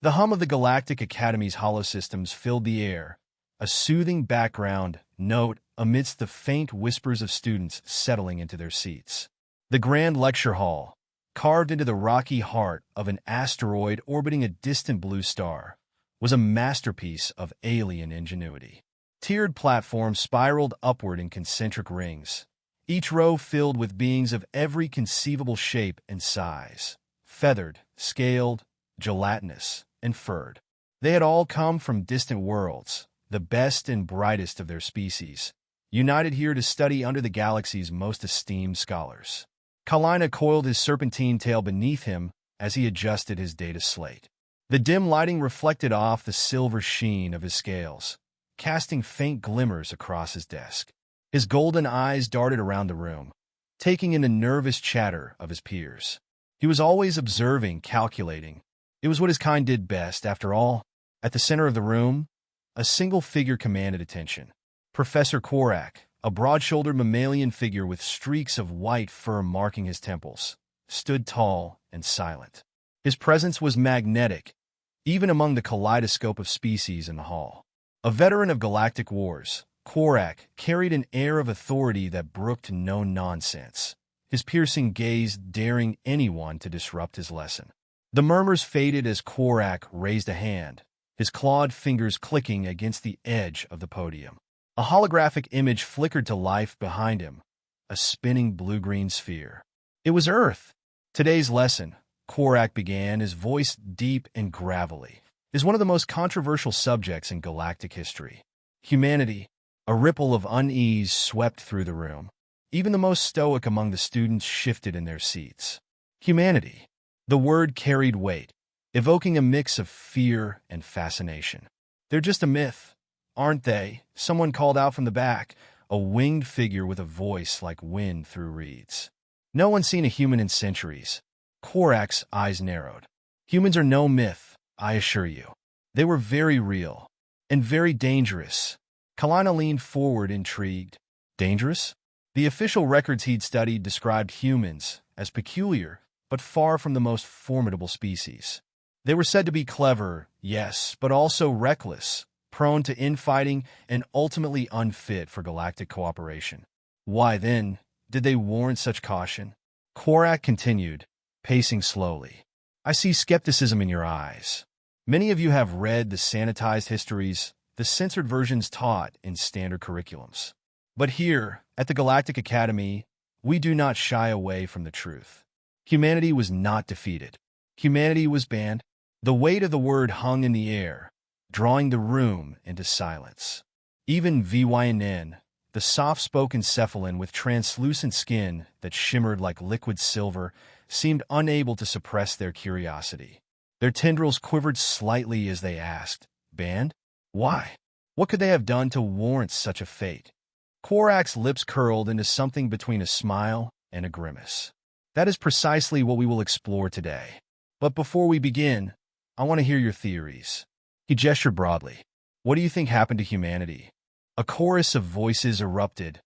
The hum of the Galactic Academy's holosystems filled the air, a soothing background note amidst the faint whispers of students settling into their seats. The grand lecture hall, carved into the rocky heart of an asteroid orbiting a distant blue star, was a masterpiece of alien ingenuity. Tiered platforms spiraled upward in concentric rings, each row filled with beings of every conceivable shape and size, feathered, scaled, gelatinous, and furred. They had all come from distant worlds, the best and brightest of their species, united here to study under the galaxy's most esteemed scholars. Kalina coiled his serpentine tail beneath him as he adjusted his data slate. The dim lighting reflected off the silver sheen of his scales, casting faint glimmers across his desk. His golden eyes darted around the room, taking in the nervous chatter of his peers. He was always observing, calculating. It was what his kind did best, after all. At the center of the room, a single figure commanded attention. Professor Korak, a broad-shouldered mammalian figure with streaks of white fur marking his temples, stood tall and silent. His presence was magnetic, even among the kaleidoscope of species in the hall. A veteran of galactic wars, Korak carried an air of authority that brooked no nonsense, his piercing gaze daring anyone to disrupt his lesson. The murmurs faded as Korak raised a hand, his clawed fingers clicking against the edge of the podium. A holographic image flickered to life behind him, a spinning blue-green sphere. It was Earth. Today's lesson, Korak began, his voice deep and gravelly, is one of the most controversial subjects in galactic history. Humanity. A ripple of unease swept through the room. Even the most stoic among the students shifted in their seats. Humanity. The word carried weight, evoking a mix of fear and fascination. They're just a myth, aren't they? Someone called out from the back, a winged figure with a voice like wind through reeds. No one's seen a human in centuries. Korak's eyes narrowed. Humans are no myth, I assure you. They were very real and very dangerous. Kalina leaned forward, intrigued. Dangerous? The official records he'd studied described humans as peculiar, but far from the most formidable species. They were said to be clever, yes, but also reckless, prone to infighting, and ultimately unfit for galactic cooperation. Why, then, did they warrant such caution? Korak continued, pacing slowly. I see skepticism in your eyes. Many of you have read the sanitized histories, the censored versions taught in standard curriculums. But here, at the Galactic Academy, we do not shy away from the truth. Humanity was not defeated. Humanity was banned. The weight of the word hung in the air, drawing the room into silence. Even VYNN, the soft-spoken cephalin with translucent skin that shimmered like liquid silver, seemed unable to suppress their curiosity. Their tendrils quivered slightly as they asked, "Banned? Why? What could they have done to warrant such a fate?" Korak's lips curled into something between a smile and a grimace. That is precisely what we will explore today. But before we begin, I want to hear your theories. He gestured broadly. What do you think happened to humanity? A chorus of voices erupted,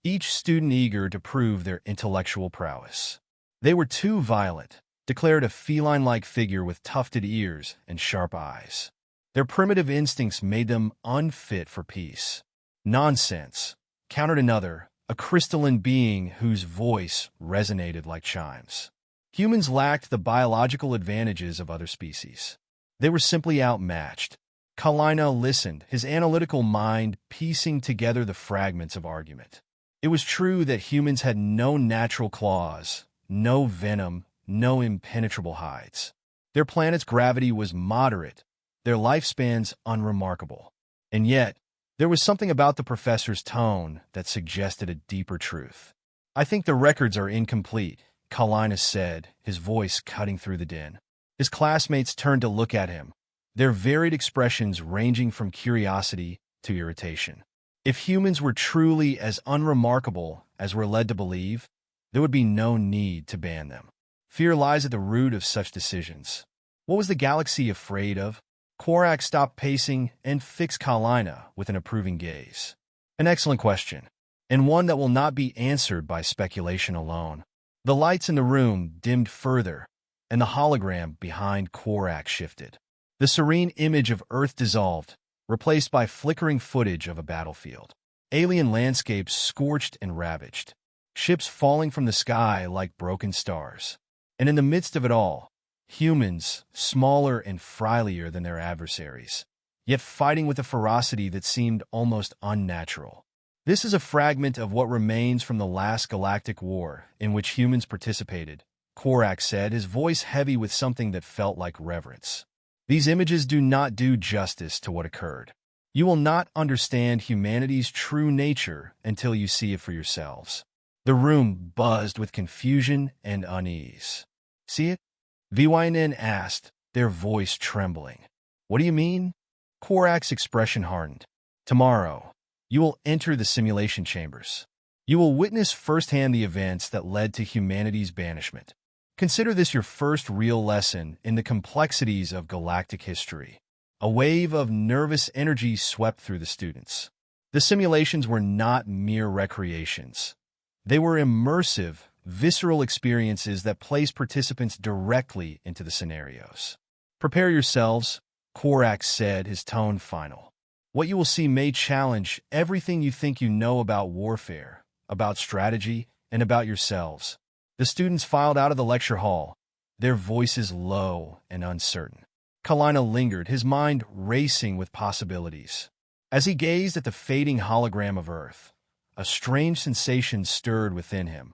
each student eager to prove their intellectual prowess. They were too violent, declared a feline-like figure with tufted ears and sharp eyes. Their primitive instincts made them unfit for peace. Nonsense, countered another, a crystalline being whose voice resonated like chimes. Humans lacked the biological advantages of other species. They were simply outmatched. Kalina listened, his analytical mind piecing together the fragments of argument. It was true that humans had no natural claws, no venom, no impenetrable hides. Their planet's gravity was moderate, their lifespans unremarkable. And yet, there was something about the professor's tone that suggested a deeper truth. I think the records are incomplete, Kalina said, his voice cutting through the din. His classmates turned to look at him, their varied expressions ranging from curiosity to irritation. If humans were truly as unremarkable as we're led to believe, there would be no need to ban them. Fear lies at the root of such decisions. What was the galaxy afraid of? Korak stopped pacing and fixed Kalina with an approving gaze. An excellent question, and one that will not be answered by speculation alone. The lights in the room dimmed further, and the hologram behind Korak shifted. The serene image of Earth dissolved, replaced by flickering footage of a battlefield. Alien landscapes scorched and ravaged, ships falling from the sky like broken stars. And in the midst of it all, humans, smaller and frilier than their adversaries, yet fighting with a ferocity that seemed almost unnatural. This is a fragment of what remains from the last galactic war in which humans participated, Korak said, his voice heavy with something that felt like reverence. These images do not do justice to what occurred. You will not understand humanity's true nature until you see it for yourselves. The room buzzed with confusion and unease. See it? VYNN asked, their voice trembling. What do you mean? Korak's expression hardened. Tomorrow, you will enter the simulation chambers. You will witness firsthand the events that led to humanity's banishment. Consider this your first real lesson in the complexities of galactic history. A wave of nervous energy swept through the students. The simulations were not mere recreations. They were immersive, visceral experiences that placed participants directly into the scenarios. Prepare yourselves, Korak said, his tone final. What you will see may challenge everything you think you know about warfare, about strategy, and about yourselves. The students filed out of the lecture hall, their voices low and uncertain. Kalina lingered, his mind racing with possibilities. As he gazed at the fading hologram of Earth, a strange sensation stirred within him,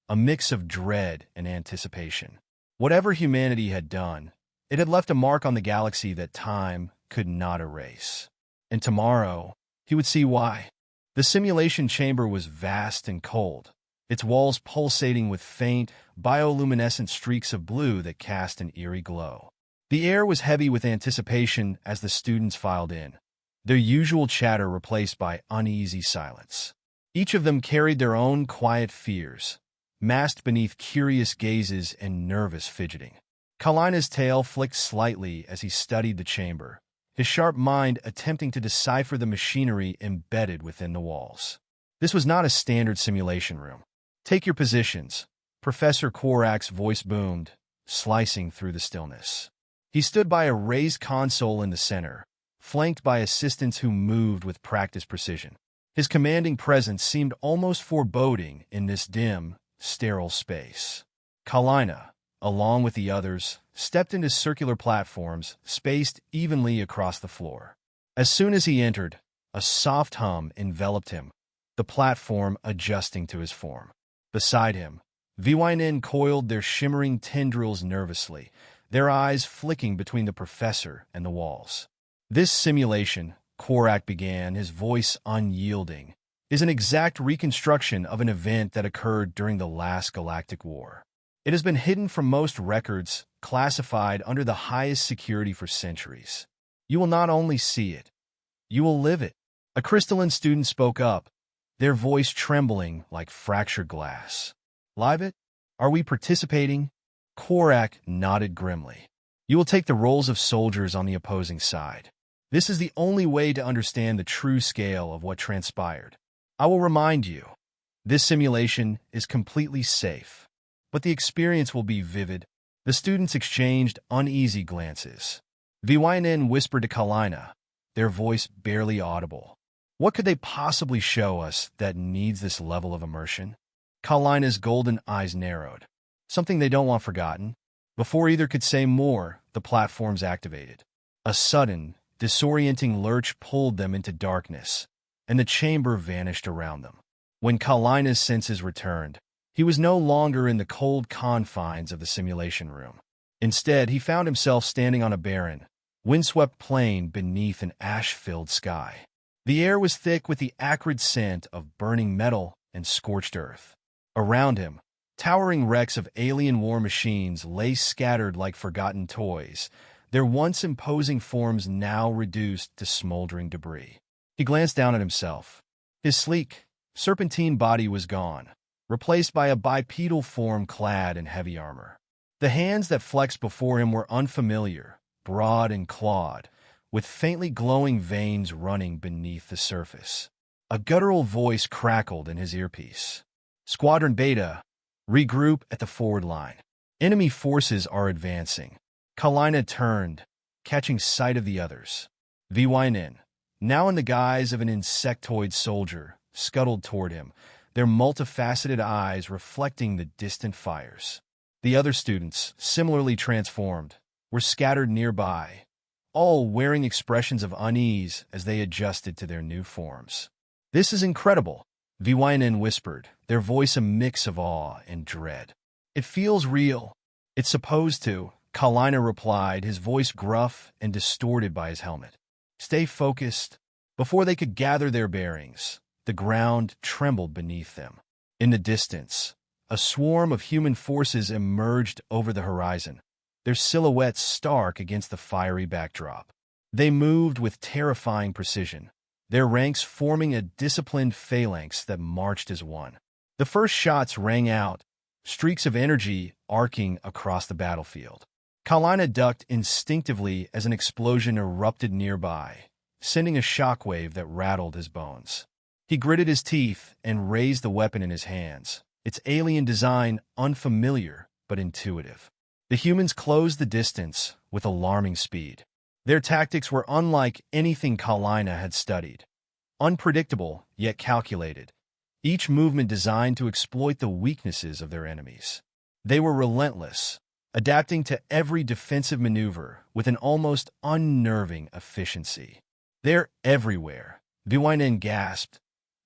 a mix of dread and anticipation. Whatever humanity had done, it had left a mark on the galaxy that time could not erase. And tomorrow, he would see why. The simulation chamber was vast and cold, its walls pulsating with faint, bioluminescent streaks of blue that cast an eerie glow. The air was heavy with anticipation as the students filed in, their usual chatter replaced by uneasy silence. Each of them carried their own quiet fears, masked beneath curious gazes and nervous fidgeting. Kalina's tail flicked slightly as he studied the chamber, his sharp mind attempting to decipher the machinery embedded within the walls. This was not a standard simulation room. Take your positions, Professor Korak's voice boomed, slicing through the stillness. He stood by a raised console in the center, flanked by assistants who moved with practiced precision. His commanding presence seemed almost foreboding in this dim, sterile space. Kalina, along with the others, stepped into circular platforms spaced evenly across the floor. As soon as he entered, a soft hum enveloped him, the platform adjusting to his form. Beside him, VYNN coiled their shimmering tendrils nervously, their eyes flicking between the professor and the walls. This simulation, Korak began, his voice unyielding, is an exact reconstruction of an event that occurred during the last galactic war. It has been hidden from most records, classified under the highest security for centuries. You will not only see it, you will live it. A crystalline student spoke up, their voice trembling like fractured glass. Live it? Are we participating? Korak nodded grimly. You will take the roles of soldiers on the opposing side. This is the only way to understand the true scale of what transpired. I will remind you, this simulation is completely safe, but the experience will be vivid. The students exchanged uneasy glances. VYNN whispered to Kalina, their voice barely audible. What could they possibly show us that needs this level of immersion? Kalina's golden eyes narrowed. Something they don't want forgotten. Before either could say more, the platforms activated. A sudden, disorienting lurch pulled them into darkness, and the chamber vanished around them. When Kalina's senses returned, he was no longer in the cold confines of the simulation room. Instead, he found himself standing on a barren, windswept plain beneath an ash-filled sky. The air was thick with the acrid scent of burning metal and scorched earth. Around him, towering wrecks of alien war machines lay scattered like forgotten toys, their once imposing forms now reduced to smoldering debris. He glanced down at himself. His sleek, serpentine body was gone, replaced by a bipedal form clad in heavy armor. The hands that flexed before him were unfamiliar, broad and clawed, with faintly glowing veins running beneath the surface. A guttural voice crackled in his earpiece. Squadron Beta, regroup at the forward line. Enemy forces are advancing. Kalina turned, catching sight of the others. VYN, now in the guise of an insectoid soldier, scuttled toward him, their multifaceted eyes reflecting the distant fires. The other students, similarly transformed, were scattered nearby, all wearing expressions of unease as they adjusted to their new forms. "This is incredible," VYN whispered, their voice a mix of awe and dread. "It feels real." "It's supposed to," Kalina replied, his voice gruff and distorted by his helmet. "Stay focused." Before they could gather their bearings, the ground trembled beneath them. In the distance, a swarm of human forces emerged over the horizon, their silhouettes stark against the fiery backdrop. They moved with terrifying precision, their ranks forming a disciplined phalanx that marched as one. The first shots rang out, streaks of energy arcing across the battlefield. Kalina ducked instinctively as an explosion erupted nearby, sending a shockwave that rattled his bones. He gritted his teeth and raised the weapon in his hands, its alien design unfamiliar but intuitive. The humans closed the distance with alarming speed. Their tactics were unlike anything Kalina had studied. Unpredictable, yet calculated, each movement designed to exploit the weaknesses of their enemies. They were relentless, adapting to every defensive maneuver with an almost unnerving efficiency. "They're everywhere," VYN gasped,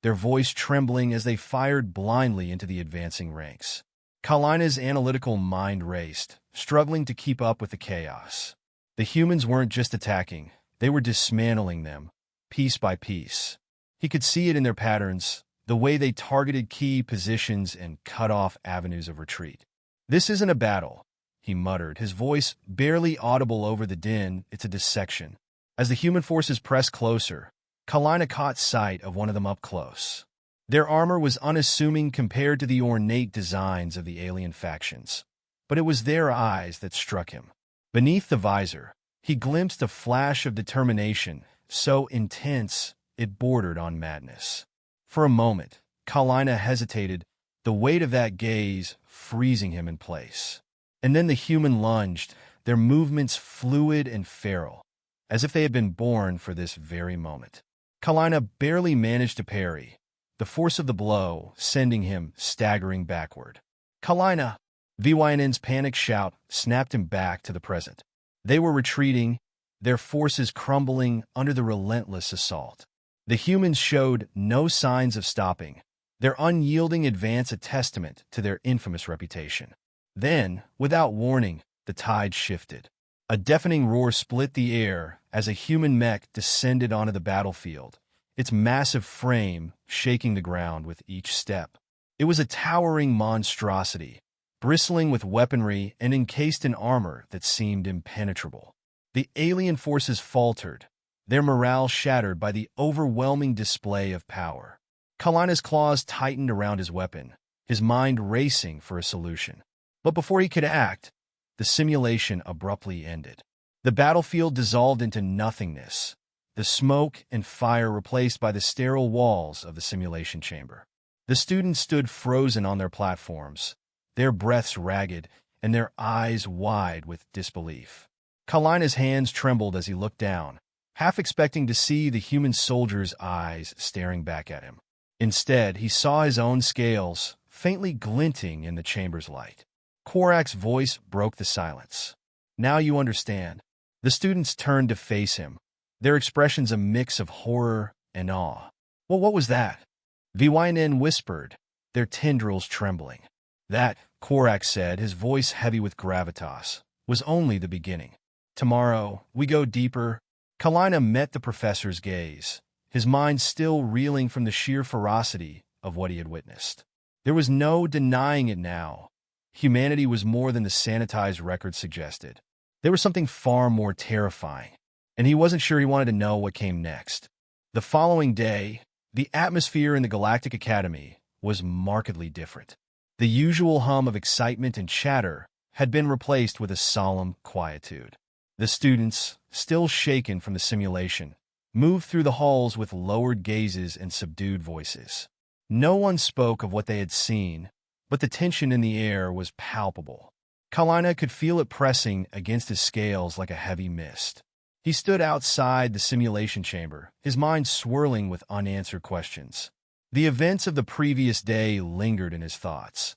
their voice trembling as they fired blindly into the advancing ranks. Kalina's analytical mind raced, struggling to keep up with the chaos. The humans weren't just attacking, they were dismantling them, piece by piece. He could see it in their patterns, the way they targeted key positions and cut off avenues of retreat. "This isn't a battle," he muttered, his voice barely audible over the din. "It's a dissection." As the human forces pressed closer, Kalina caught sight of one of them up close. Their armor was unassuming compared to the ornate designs of the alien factions, but it was their eyes that struck him. Beneath the visor, he glimpsed a flash of determination, so intense it bordered on madness. For a moment, Kalina hesitated, the weight of that gaze freezing him in place. And then the human lunged, their movements fluid and feral, as if they had been born for this very moment. Kalina barely managed to parry, the force of the blow sending him staggering backward. "Kalina!" VYN's panic shout snapped him back to the present. They were retreating, their forces crumbling under the relentless assault. The humans showed no signs of stopping, their unyielding advance a testament to their infamous reputation. Then, without warning, the tide shifted. A deafening roar split the air as a human mech descended onto the battlefield, its massive frame shaking the ground with each step. It was a towering monstrosity, bristling with weaponry and encased in armor that seemed impenetrable. The alien forces faltered, their morale shattered by the overwhelming display of power. Kalina's claws tightened around his weapon, his mind racing for a solution. But before he could act, the simulation abruptly ended. The battlefield dissolved into nothingness, the smoke and fire replaced by the sterile walls of the simulation chamber. The students stood frozen on their platforms, their breaths ragged and their eyes wide with disbelief. Kalina's hands trembled as he looked down, half expecting to see the human soldier's eyes staring back at him. Instead, he saw his own scales, faintly glinting in the chamber's light. Korak's voice broke the silence. "Now you understand." The students turned to face him, their expressions a mix of horror and awe. "Well, what was that?" VYN whispered, their tendrils trembling. "That," Korak said, his voice heavy with gravitas, "was only the beginning. Tomorrow, we go deeper." Kalina met the professor's gaze, his mind still reeling from the sheer ferocity of what he had witnessed. There was no denying it now. Humanity was more than the sanitized record suggested. There was something far more terrifying, and he wasn't sure he wanted to know what came next. The following day, the atmosphere in the Galactic Academy was markedly different. The usual hum of excitement and chatter had been replaced with a solemn quietude. The students, still shaken from the simulation, moved through the halls with lowered gazes and subdued voices. No one spoke of what they had seen, but the tension in the air was palpable. Kalina could feel it pressing against his scales like a heavy mist. He stood outside the simulation chamber, his mind swirling with unanswered questions. The events of the previous day lingered in his thoughts.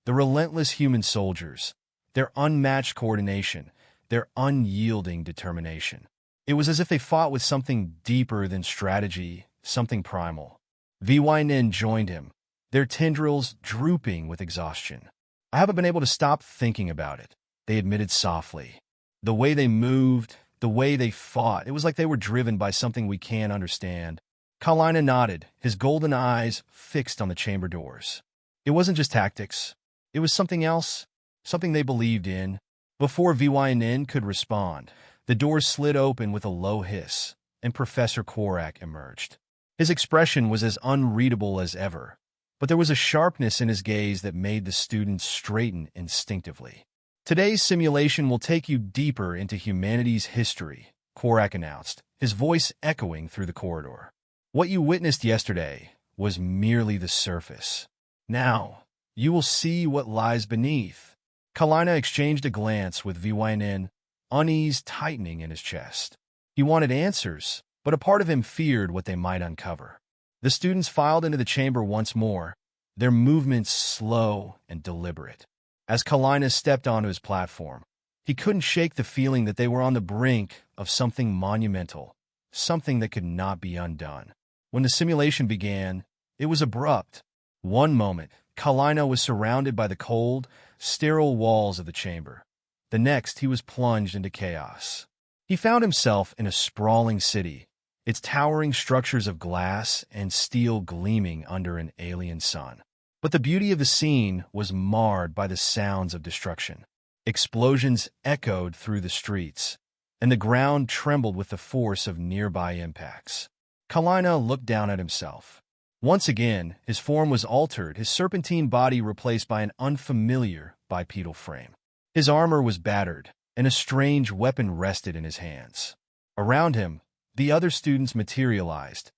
The relentless human soldiers, their unmatched coordination, their unyielding determination. It was as if they fought with something deeper than strategy, something primal. VYN joined him, their tendrils drooping with exhaustion. I haven't been able to stop thinking about it, they admitted softly. The way they moved, the way they fought, it was like they were driven by something we can't understand. Kalina nodded, his golden eyes fixed on the chamber doors. It wasn't just tactics. It was something else, something they believed in. Before VYN could respond, the doors slid open with a low hiss, and Professor Korak emerged. His expression was as unreadable as ever, but there was a sharpness in his gaze that made the students straighten instinctively. Today's simulation will take you deeper into humanity's history, Korak announced, his voice echoing through the corridor. What you witnessed yesterday was merely the surface. Now, you will see what lies beneath. Kalina exchanged a glance with VYN, unease tightening in his chest. He wanted answers, but a part of him feared what they might uncover. The students filed into the chamber once more, their movements slow and deliberate. As Kalina stepped onto his platform, he couldn't shake the feeling that they were on the brink of something monumental, something that could not be undone. When the simulation began, it was abrupt. One moment, Kalina was surrounded by the cold, sterile walls of the chamber. The next, he was plunged into chaos. He found himself in a sprawling city, its towering structures of glass and steel gleaming under an alien sun. But the beauty of the scene was marred by the sounds of destruction. Explosions echoed through the streets, and the ground trembled with the force of nearby impacts. Kalina looked down at himself. Once again, his form was altered, his serpentine body replaced by an unfamiliar bipedal frame. His armor was battered, and a strange weapon rested in his hands. Around him, the other students materialized,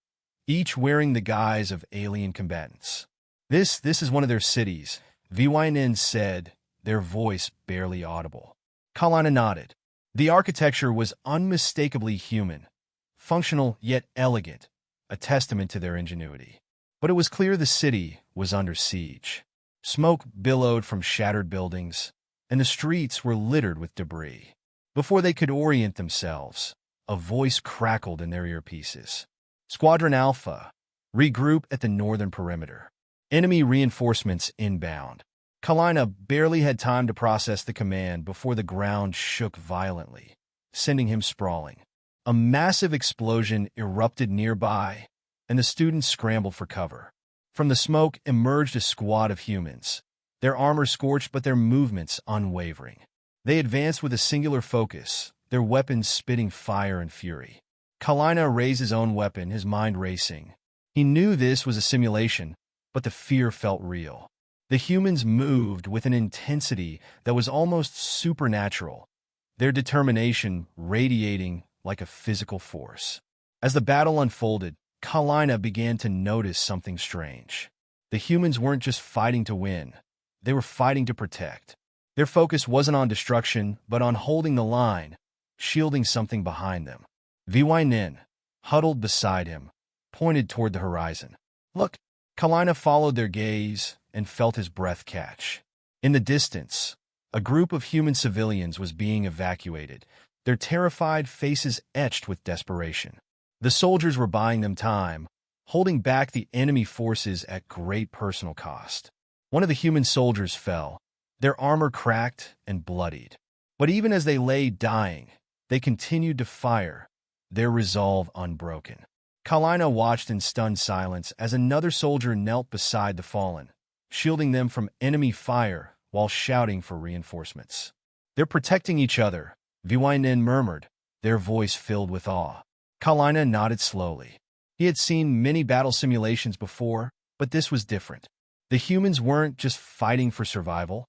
each wearing the guise of alien combatants. This is one of their cities, VYN said, their voice barely audible. Kalina nodded. The architecture was unmistakably human, functional yet elegant, a testament to their ingenuity. But it was clear the city was under siege. Smoke billowed from shattered buildings, and the streets were littered with debris. Before they could orient themselves, a voice crackled in their earpieces. Squadron Alpha, regroup at the northern perimeter. Enemy reinforcements inbound. Kalina barely had time to process the command before the ground shook violently, sending him sprawling. A massive explosion erupted nearby, and the students scrambled for cover. From the smoke emerged a squad of humans, their armor scorched but their movements unwavering. They advanced with a singular focus, their weapons spitting fire and fury. Kalina raised his own weapon, his mind racing. He knew this was a simulation, but the fear felt real. The humans moved with an intensity that was almost supernatural, their determination radiating like a physical force. As the battle unfolded, Kalina began to notice something strange. The humans weren't just fighting to win, they were fighting to protect. Their focus wasn't on destruction, but on holding the line, shielding something behind them. VYN, huddled beside him, pointed toward the horizon. Look! Kalina followed their gaze and felt his breath catch. In the distance, a group of human civilians was being evacuated, their terrified faces etched with desperation. The soldiers were buying them time, holding back the enemy forces at great personal cost. One of the human soldiers fell, their armor cracked and bloodied. But even as they lay dying, they continued to fire, their resolve unbroken. Kalina watched in stunned silence as another soldier knelt beside the fallen, shielding them from enemy fire while shouting for reinforcements. They're protecting each other, VYN murmured, their voice filled with awe. Kalina nodded slowly. He had seen many battle simulations before, but this was different. The humans weren't just fighting for survival,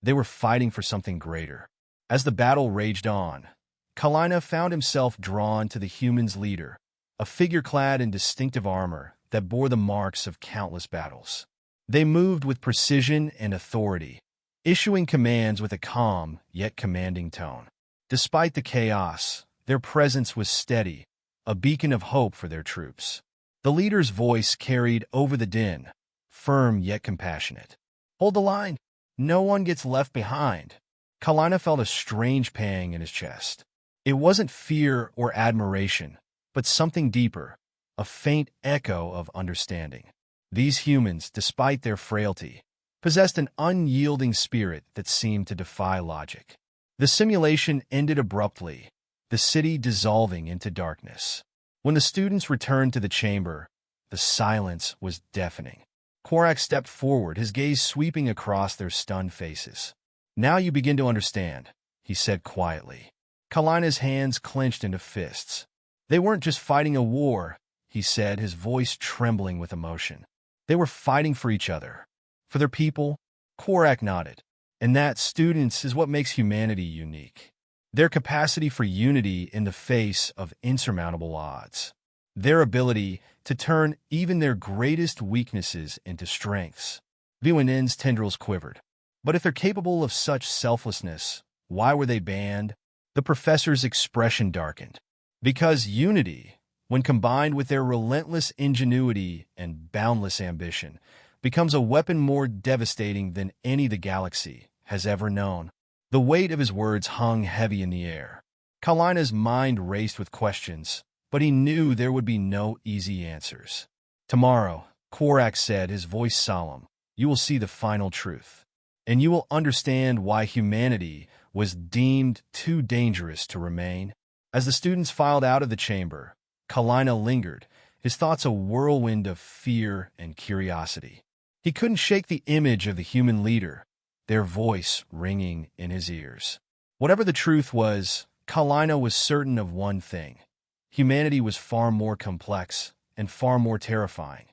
they were fighting for something greater. As the battle raged on, Kalina found himself drawn to the humans' leader, a figure clad in distinctive armor that bore the marks of countless battles. They moved with precision and authority, issuing commands with a calm yet commanding tone. Despite the chaos, their presence was steady, a beacon of hope for their troops. The leader's voice carried over the din, firm yet compassionate. "Hold the line. No one gets left behind." Kalina felt a strange pang in his chest. It wasn't fear or admiration, but something deeper, a faint echo of understanding. These humans, despite their frailty, possessed an unyielding spirit that seemed to defy logic. The simulation ended abruptly, the city dissolving into darkness. When the students returned to the chamber, the silence was deafening. Korak stepped forward, his gaze sweeping across their stunned faces. "Now you begin to understand," he said quietly. Kalina's hands clenched into fists. "They weren't just fighting a war," he said, his voice trembling with emotion. "They were fighting for each other, for their people." Korak nodded. "And that, students, is what makes humanity unique. Their capacity for unity in the face of insurmountable odds. Their ability to turn even their greatest weaknesses into strengths." Viwanin's tendrils quivered. "But if they're capable of such selflessness, why were they banned?" The professor's expression darkened. "Because unity, when combined with their relentless ingenuity and boundless ambition, becomes a weapon more devastating than any the galaxy has ever known." The weight of his words hung heavy in the air. Kalina's mind raced with questions, but he knew there would be no easy answers. "Tomorrow," Korak said, his voice solemn, "you will see the final truth. And you will understand why humanity was deemed too dangerous to remain." As the students filed out of the chamber, Kalina lingered, his thoughts a whirlwind of fear and curiosity. He couldn't shake the image of the human leader, their voice ringing in his ears. Whatever the truth was, Kalina was certain of one thing. Humanity was far more complex and far more terrifying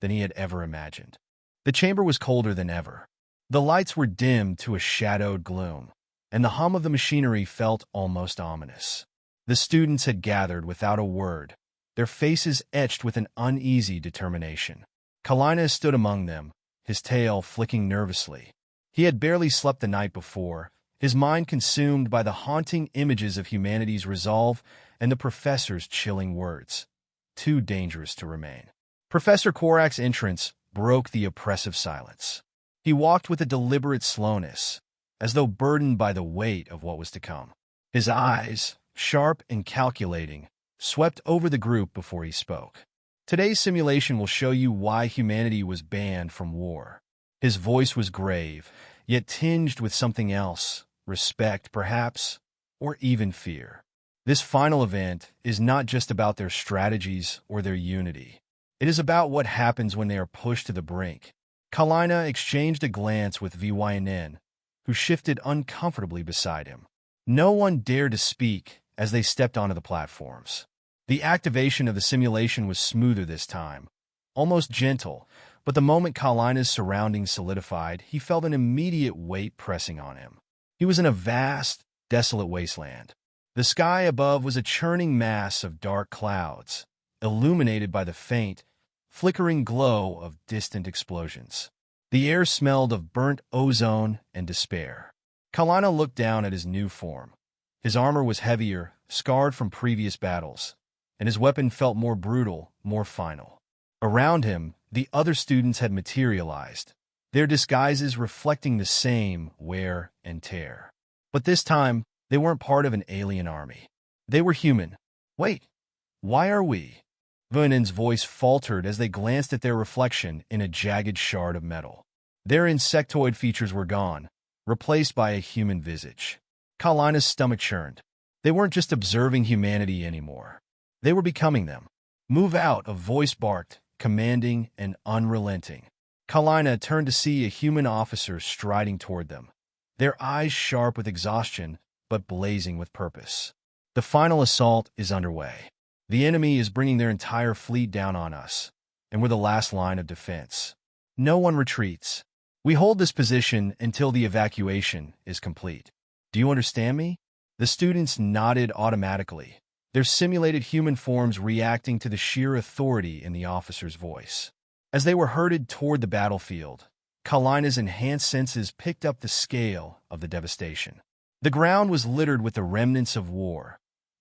than he had ever imagined. The chamber was colder than ever. The lights were dimmed to a shadowed gloom, and the hum of the machinery felt almost ominous. The students had gathered without a word, their faces etched with an uneasy determination. Kalina stood among them, his tail flicking nervously. He had barely slept the night before, his mind consumed by the haunting images of humanity's resolve and the professor's chilling words. Too dangerous to remain. Professor Korak's entrance broke the oppressive silence. He walked with a deliberate slowness, as though burdened by the weight of what was to come. His eyes, sharp and calculating, swept over the group before he spoke. "Today's simulation will show you why humanity was banned from war." His voice was grave, yet tinged with something else, respect, perhaps, or even fear. This final event is not just about their strategies or their unity. It is about what happens when they are pushed to the brink. Kalina exchanged a glance with VYNN, who shifted uncomfortably beside him. No one dared to speak as they stepped onto the platforms. The activation of the simulation was smoother this time, almost gentle, but the moment Kalina's surroundings solidified, he felt an immediate weight pressing on him. He was in a vast, desolate wasteland. The sky above was a churning mass of dark clouds, illuminated by the faint, flickering glow of distant explosions. The air smelled of burnt ozone and despair. Kalina looked down at his new form. His armor was heavier, scarred from previous battles, and his weapon felt more brutal, more final. Around him, the other students had materialized, their disguises reflecting the same wear and tear. But this time, they weren't part of an alien army. They were human. "Wait, why are we?" Vernon's voice faltered as they glanced at their reflection in a jagged shard of metal. Their insectoid features were gone, replaced by a human visage. Kalina's stomach churned. They weren't just observing humanity anymore. They were becoming them. "Move out," a voice barked, commanding and unrelenting. Kalina turned to see a human officer striding toward them, their eyes sharp with exhaustion but blazing with purpose. "The final assault is underway. The enemy is bringing their entire fleet down on us, and we're the last line of defense. No one retreats. We hold this position until the evacuation is complete. Do you understand me?" The students nodded automatically, their simulated human forms reacting to the sheer authority in the officer's voice. As they were herded toward the battlefield, Kalina's enhanced senses picked up the scale of the devastation. The ground was littered with the remnants of war,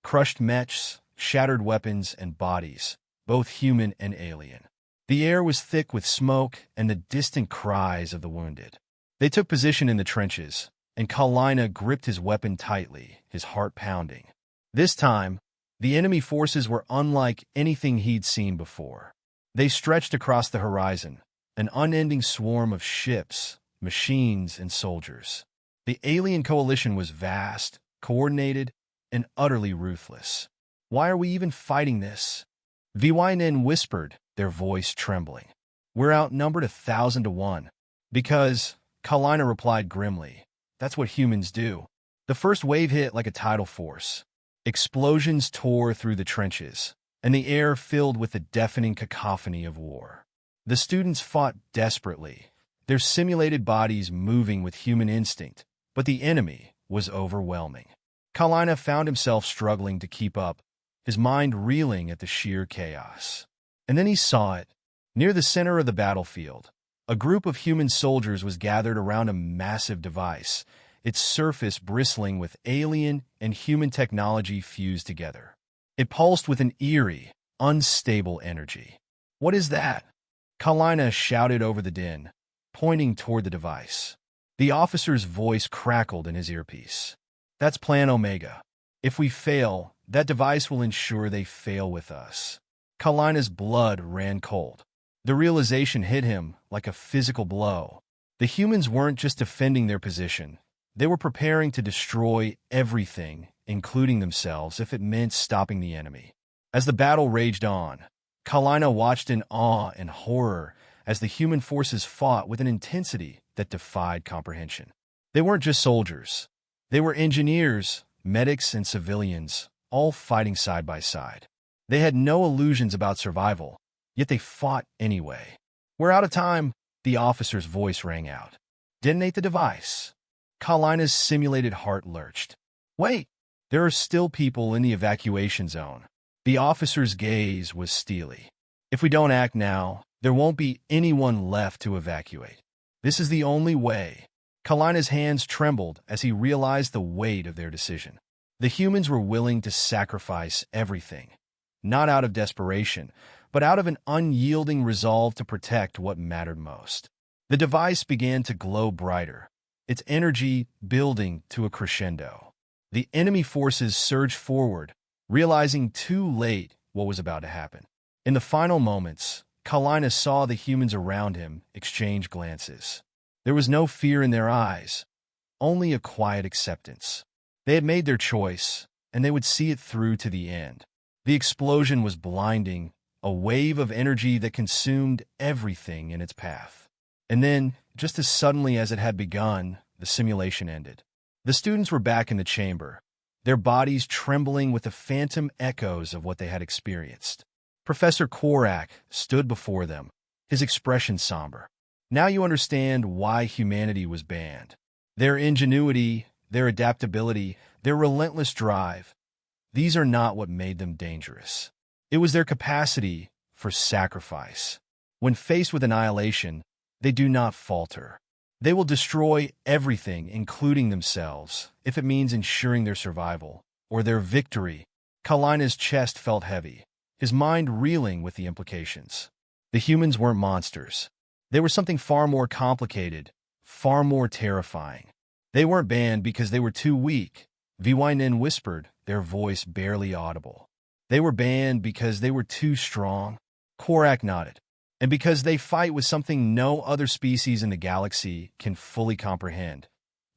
crushed mechs, shattered weapons, and bodies, both human and alien. The air was thick with smoke and the distant cries of the wounded. They took position in the trenches, and Kalina gripped his weapon tightly, his heart pounding. This time, the enemy forces were unlike anything he'd seen before. They stretched across the horizon, an unending swarm of ships, machines, and soldiers. The alien coalition was vast, coordinated, and utterly ruthless. "Why are we even fighting this?" VYN whispered, their voice trembling. "We're outnumbered 1,000 to 1. Because," Kalina replied grimly, "that's what humans do." The first wave hit like a tidal force. Explosions tore through the trenches, and the air filled with the deafening cacophony of war. The students fought desperately, their simulated bodies moving with human instinct, but the enemy was overwhelming. Kalina found himself struggling to keep up, his mind reeling at the sheer chaos. And then he saw it. Near the center of the battlefield, a group of human soldiers was gathered around a massive device, its surface bristling with alien and human technology fused together. It pulsed with an eerie, unstable energy. "What is that?" Kalina shouted over the din, pointing toward the device. The officer's voice crackled in his earpiece. "That's Plan Omega. If we fail, that device will ensure they fail with us." Kalina's blood ran cold. The realization hit him like a physical blow. The humans weren't just defending their position. They were preparing to destroy everything, including themselves, if it meant stopping the enemy. As the battle raged on, Kalina watched in awe and horror as the human forces fought with an intensity that defied comprehension. They weren't just soldiers. They were engineers, medics, and civilians, all fighting side by side. They had no illusions about survival, yet they fought anyway. "We're out of time," the officer's voice rang out. "Detonate the device." Kalina's simulated heart lurched. "Wait, there are still people in the evacuation zone." The officer's gaze was steely. "If we don't act now, there won't be anyone left to evacuate. This is the only way." Kalina's hands trembled as he realized the weight of their decision. The humans were willing to sacrifice everything, not out of desperation, but out of an unyielding resolve to protect what mattered most. The device began to glow brighter, its energy building to a crescendo. The enemy forces surged forward, realizing too late what was about to happen. In the final moments, Kalina saw the humans around him exchange glances. There was no fear in their eyes, only a quiet acceptance. They had made their choice, and they would see it through to the end. The explosion was blinding, a wave of energy that consumed everything in its path. And then, just as suddenly as it had begun, the simulation ended. The students were back in the chamber, their bodies trembling with the phantom echoes of what they had experienced. Professor Korak stood before them, his expression somber. "Now you understand why humanity was banned. Their ingenuity, their adaptability, their relentless drive, these are not what made them dangerous. It was their capacity for sacrifice. When faced with annihilation, they do not falter. They will destroy everything, including themselves, if it means ensuring their survival or their victory." Kalina's chest felt heavy, his mind reeling with the implications. The humans weren't monsters. They were something far more complicated, far more terrifying. They weren't banned because they were too weak, VYN whispered, their voice barely audible. They were banned because they were too strong. Korak nodded. And because they fight with something no other species in the galaxy can fully comprehend,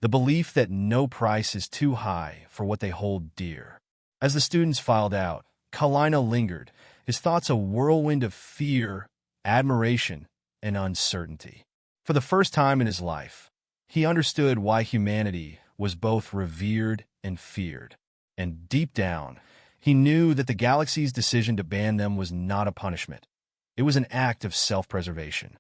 the belief that no price is too high for what they hold dear. As the students filed out, Kalina lingered, his thoughts a whirlwind of fear, admiration, and uncertainty. For the first time in his life, he understood why humanity was both revered and feared. And deep down, he knew that the galaxy's decision to ban them was not a punishment. It was an act of self-preservation.